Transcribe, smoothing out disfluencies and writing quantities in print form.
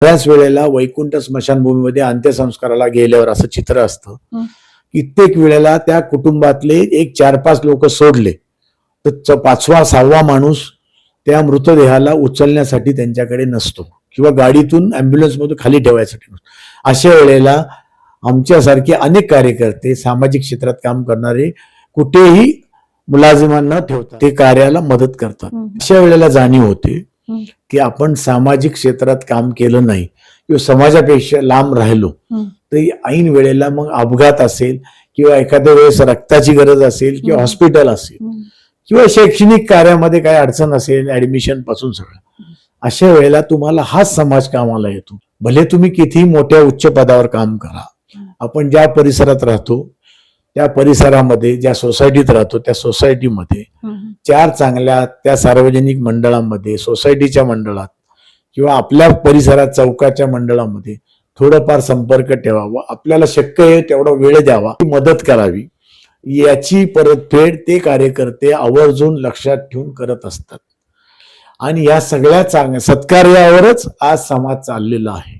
बऱ्याच वेळेला वैकुंठ स्मशानभूमीमध्ये अंत्यसंस्काराला गेल्यावर असं चित्र असतं. कित्येक वेळेला त्या कुटुंबातले एक 4-5 लोक सोडले तर 5वा-6वा माणूस त्या मृतदेहाला उचलण्यासाठी त्यांच्याकडे नसतो किंवा गाडीतून अँब्युलन्समधून खाली ठेवायसाठी नसतो. अशा वेळेला आमच्यासारखे अनेक कार्यकर्ते सामाजिक क्षेत्रात काम करणारे कुठेही मुलाजिमांना ठेवतात, ते कार्याला मदत करतात. अशा वेळेला जाणीव होते की आपण सामाजिक क्षेत्रात काम केलं नाही किंवा समाजापेक्षा लांब राहिलो तर ऐन वेळेला मग अपघात असेल किंवा एखाद्या वेळेस रक्ताची गरज असेल किंवा हॉस्पिटल असेल किंवा शैक्षणिक कार्यामध्ये काही अडचण असेल ऍडमिशन पासून सगळं, अशा वेळेला तुम्हाला हाच समाज कामाला येतो. भले तुम्ही किती मोठ्या उच्च पदावर काम करा, आपण ज्या परिसरात राहतो त्या परिसरामध्ये, ज्या सोसायटीत राहतो त्या सोसायटीमध्ये 4 चांगल्या त्या सार्वजनिक मंडळांमध्ये, सोसायटीच्या मंडळात किंवा आपल्या परिसरात चौकाच्या मंडळामध्ये थोडंफार संपर्क ठेवावा, आपल्याला शक्य आहे तेवढा वेळ द्यावा, मदत करावी. याची परतफेड ते कार्यकर्ते आवर्जून लक्षात ठेवून करत असतात आणि या सगळ्या सत्कार्यावरच आज समाज चाललेला आहे.